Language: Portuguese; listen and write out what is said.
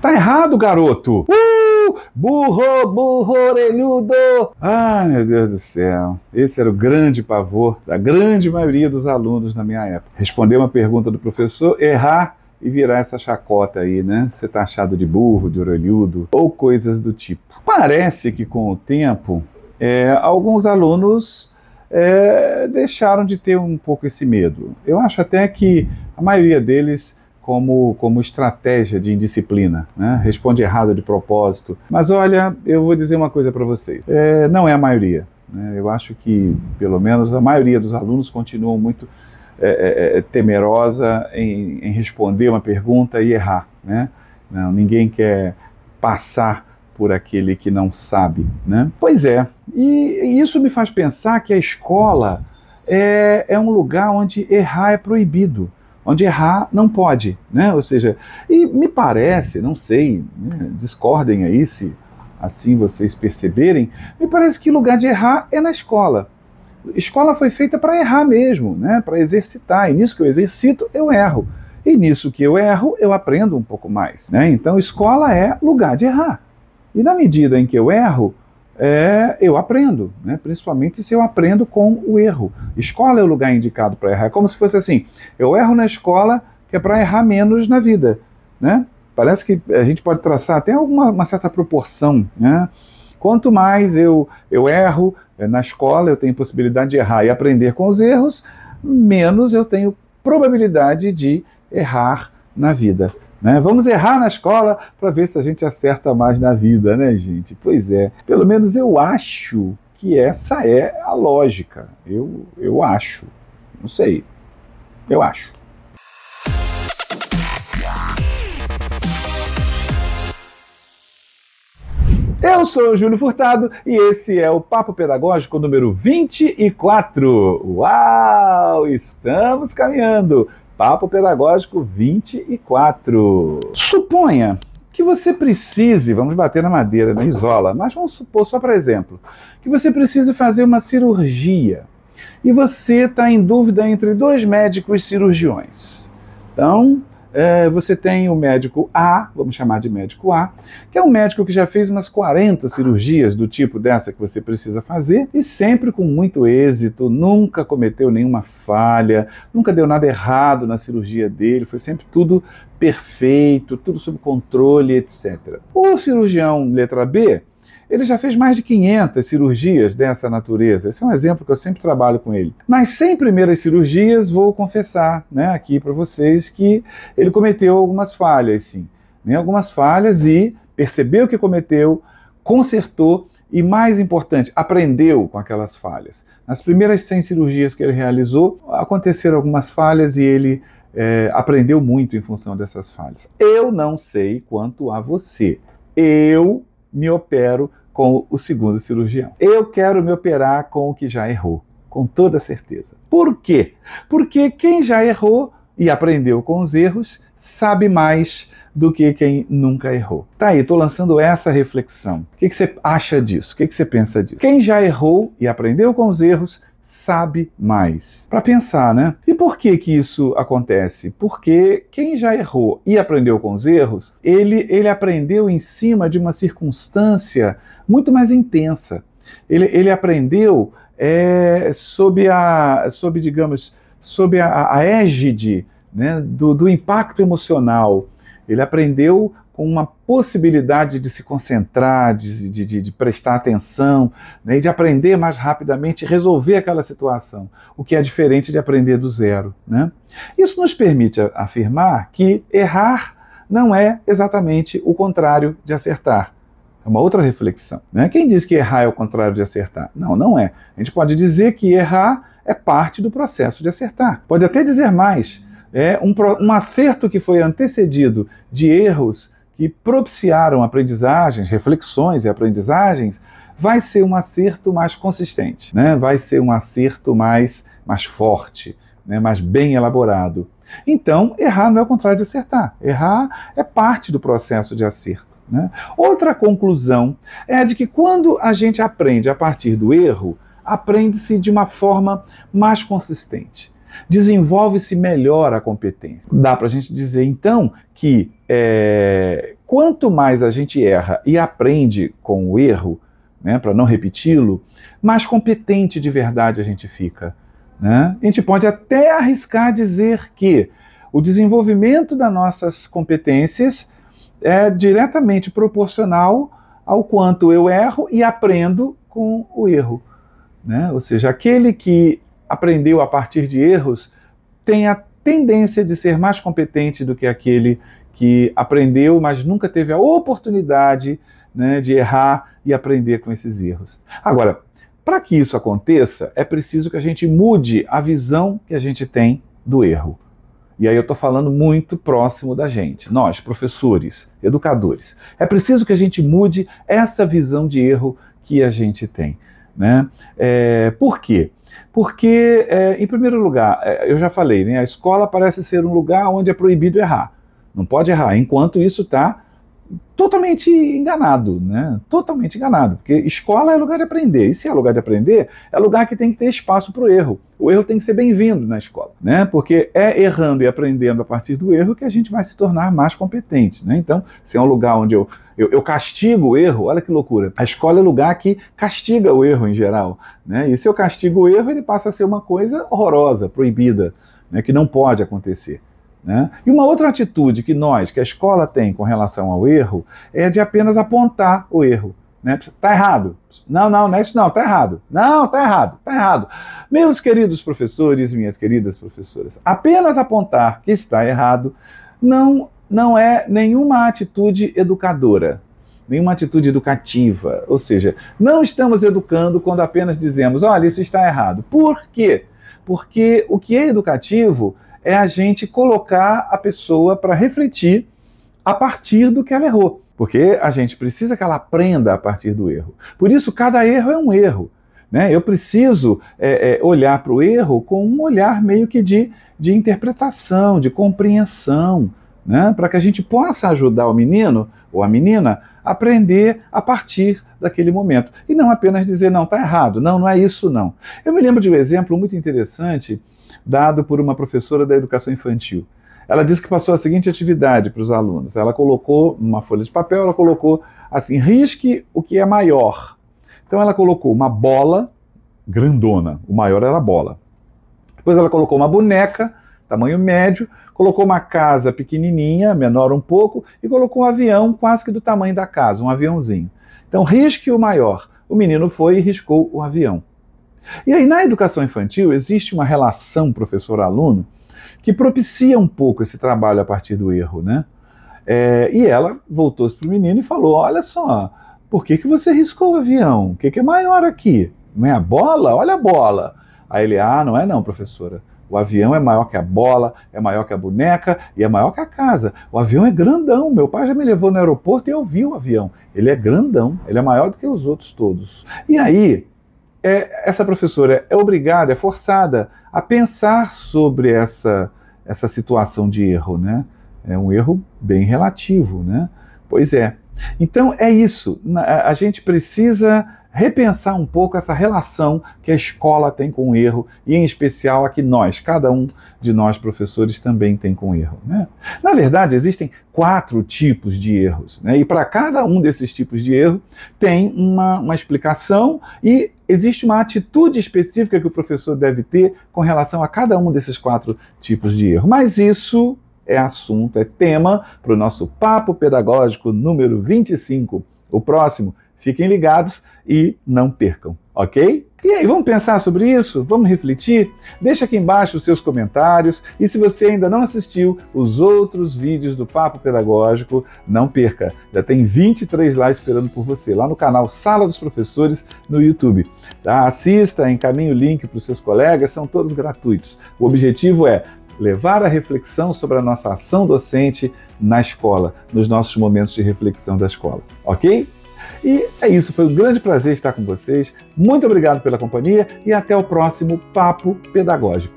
Tá errado, garoto! Burro, burro, orelhudo! Ai, meu Deus do céu. Esse era o grande pavor da grande maioria dos alunos na minha época. Responder uma pergunta do professor, errar e virar essa chacota aí, né? Ser taxado de burro, de orelhudo, ou coisas do tipo. Parece que com o tempo, alguns alunos deixaram de ter um pouco esse medo. Eu acho até que a maioria deles como estratégia de indisciplina, né? Responde errado de propósito. Mas olha, eu vou dizer uma coisa para vocês, não é a maioria, né? Eu acho que, pelo menos, a maioria dos alunos continuam muito temerosa em responder uma pergunta e errar, né? Não, ninguém quer passar por aquele que não sabe, né? Pois é, e isso me faz pensar que a escola é um lugar onde errar é proibido, onde errar não pode, né? Ou seja, e me parece, não sei, né? Discordem aí se assim vocês perceberem, me parece que o lugar de errar é na escola. A escola foi feita para errar mesmo, né? Para exercitar, e nisso que eu exercito, eu erro. E nisso que eu erro, eu aprendo um pouco mais, né? Então, escola é lugar de errar. E na medida em que eu erro, eu aprendo, né? Principalmente se eu aprendo com o erro. Escola é o lugar indicado para errar. É como se fosse assim, eu erro na escola, que é para errar menos na vida, né? Parece que a gente pode traçar até uma certa proporção, né? Quanto mais eu erro na escola, eu tenho possibilidade de errar e aprender com os erros, menos eu tenho probabilidade de errar na vida, né? Vamos errar na escola para ver se a gente acerta mais na vida, né, gente? Pois é, pelo menos eu acho que essa é a lógica. Eu acho, não sei, eu acho. Eu sou o Júlio Furtado e esse é o Papo Pedagógico número 24. Uau! Estamos caminhando! Papo Pedagógico 24. Suponha que você precise, vamos bater na madeira, na isola, mas vamos supor, só para exemplo, que você precise fazer uma cirurgia e você está em dúvida entre dois médicos cirurgiões. Então, você tem o médico A, vamos chamar de médico A, que é um médico que já fez umas 40 cirurgias do tipo dessa que você precisa fazer e sempre com muito êxito, nunca cometeu nenhuma falha, nunca deu nada errado na cirurgia dele, foi sempre tudo perfeito, tudo sob controle, etc. O cirurgião letra B, ele já fez mais de 500 cirurgias dessa natureza. Esse é um exemplo que eu sempre trabalho com ele. Nas 100 primeiras cirurgias, vou confessar, né, aqui para vocês que ele cometeu algumas falhas, sim. Né, algumas falhas e percebeu que cometeu, consertou e, mais importante, aprendeu com aquelas falhas. Nas primeiras 100 cirurgias que ele realizou, aconteceram algumas falhas e ele aprendeu muito em função dessas falhas. Eu não sei quanto a você. Eu me opero com o segundo cirurgião. Eu quero me operar com o que já errou, com toda certeza. Por quê? Porque quem já errou e aprendeu com os erros sabe mais do que quem nunca errou. Tá aí, estou lançando essa reflexão. O que você acha disso? O que você pensa disso? Quem já errou e aprendeu com os erros sabe mais. Para pensar, né? E por que isso acontece? Porque quem já errou e aprendeu com os erros, ele aprendeu em cima de uma circunstância muito mais intensa. Ele aprendeu sob a égide, né, do impacto emocional. Ele aprendeu com uma possibilidade de se concentrar, de prestar atenção, né, e de aprender mais rapidamente e resolver aquela situação, o que é diferente de aprender do zero, né? Isso nos permite afirmar que errar não é exatamente o contrário de acertar. É uma outra reflexão, né? Quem diz que errar é o contrário de acertar? Não, não é. A gente pode dizer que errar é parte do processo de acertar. Pode até dizer mais. É um acerto que foi antecedido de erros que propiciaram aprendizagens, reflexões e aprendizagens, vai ser um acerto mais consistente, né? Vai ser um acerto mais forte, né? Mais bem elaborado. Então, errar não é o contrário de acertar. Errar é parte do processo de acerto, né? Outra conclusão é a de que quando a gente aprende a partir do erro, aprende-se de uma forma mais consistente. Desenvolve-se melhor a competência. Dá para a gente dizer, então, que quanto mais a gente erra e aprende com o erro, né, para não repeti-lo, mais competente de verdade a gente fica, né? A gente pode até arriscar dizer que o desenvolvimento das nossas competências é diretamente proporcional ao quanto eu erro e aprendo com o erro, né? Ou seja, aquele que aprendeu a partir de erros tem a tendência de ser mais competente do que aquele que aprendeu, mas nunca teve a oportunidade, né, de errar e aprender com esses erros. Agora, para que isso aconteça, é preciso que a gente mude a visão que a gente tem do erro. E aí eu estou falando muito próximo da gente, nós, professores, educadores. É preciso que a gente mude essa visão de erro que a gente tem, né? Por quê? Porque, em primeiro lugar, eu já falei, né, a escola parece ser um lugar onde é proibido errar. Não pode errar, enquanto isso está totalmente enganado, né? Totalmente enganado, porque escola é lugar de aprender, e se é lugar de aprender, é lugar que tem que ter espaço para o erro. O erro tem que ser bem-vindo na escola, né? Porque é errando e aprendendo a partir do erro que a gente vai se tornar mais competente, né? Então, se é um lugar onde eu castigo o erro, olha que loucura, a escola é lugar que castiga o erro em geral, né? E se eu castigo o erro, ele passa a ser uma coisa horrorosa, proibida, né? Que não pode acontecer, né? E uma outra atitude que a escola tem com relação ao erro é de apenas apontar o erro, né? Tá errado. Não é isso não, tá errado. Não, tá errado, tá errado. Meus queridos professores, minhas queridas professoras, apenas apontar que está errado não é nenhuma atitude educadora, nenhuma atitude educativa. Ou seja, não estamos educando quando apenas dizemos, olha, isso está errado. Por quê? Porque o que é educativo é a gente colocar a pessoa para refletir a partir do que ela errou. Porque a gente precisa que ela aprenda a partir do erro. Por isso, cada erro é um erro, né? Eu preciso olhar para o erro com um olhar meio que de interpretação, de compreensão, né? Para que a gente possa ajudar o menino ou a menina a aprender a partir daquele momento. E não apenas dizer, não, está errado, não é isso não. Eu me lembro de um exemplo muito interessante dado por uma professora da educação infantil. Ela disse que passou a seguinte atividade para os alunos. Ela colocou numa folha de papel, ela colocou assim, risque o que é maior. Então ela colocou uma bola grandona, o maior era a bola. Depois ela colocou uma boneca, tamanho médio, colocou uma casa pequenininha, menor um pouco, e colocou um avião quase que do tamanho da casa, um aviãozinho. Então risque o maior. O menino foi e riscou o avião. E aí, na educação infantil, existe uma relação professor-aluno que propicia um pouco esse trabalho a partir do erro, né? E ela voltou-se para o menino e falou, olha só, por que você riscou o avião? O que é maior aqui? Não é a bola? Olha a bola. Aí ele, não é não, professora. O avião é maior que a bola, é maior que a boneca e é maior que a casa. O avião é grandão. Meu pai já me levou no aeroporto e eu vi o avião. Ele é grandão, ele é maior do que os outros todos. E aí, essa professora é obrigada, é forçada a pensar sobre essa situação de erro, né? É um erro bem relativo, né? Pois é. Então é isso, a gente precisa repensar um pouco essa relação que a escola tem com o erro, e em especial a que cada um de nós professores também tem com o erro, né? Na verdade, existem 4 tipos de erros, né? E para cada um desses tipos de erro tem uma explicação e existe uma atitude específica que o professor deve ter com relação a cada um desses 4 tipos de erro. Mas isso é assunto, é tema para o nosso Papo Pedagógico número 25. O próximo, fiquem ligados e não percam, ok? E aí, vamos pensar sobre isso? Vamos refletir? Deixa aqui embaixo os seus comentários e se você ainda não assistiu os outros vídeos do Papo Pedagógico, não perca. Já tem 23 lá esperando por você, lá no canal Sala dos Professores no YouTube. Tá? Assista, encaminhe o link para os seus colegas, são todos gratuitos. O objetivo é levar a reflexão sobre a nossa ação docente na escola, nos nossos momentos de reflexão da escola, ok? E é isso, foi um grande prazer estar com vocês, muito obrigado pela companhia e até o próximo Papo Pedagógico.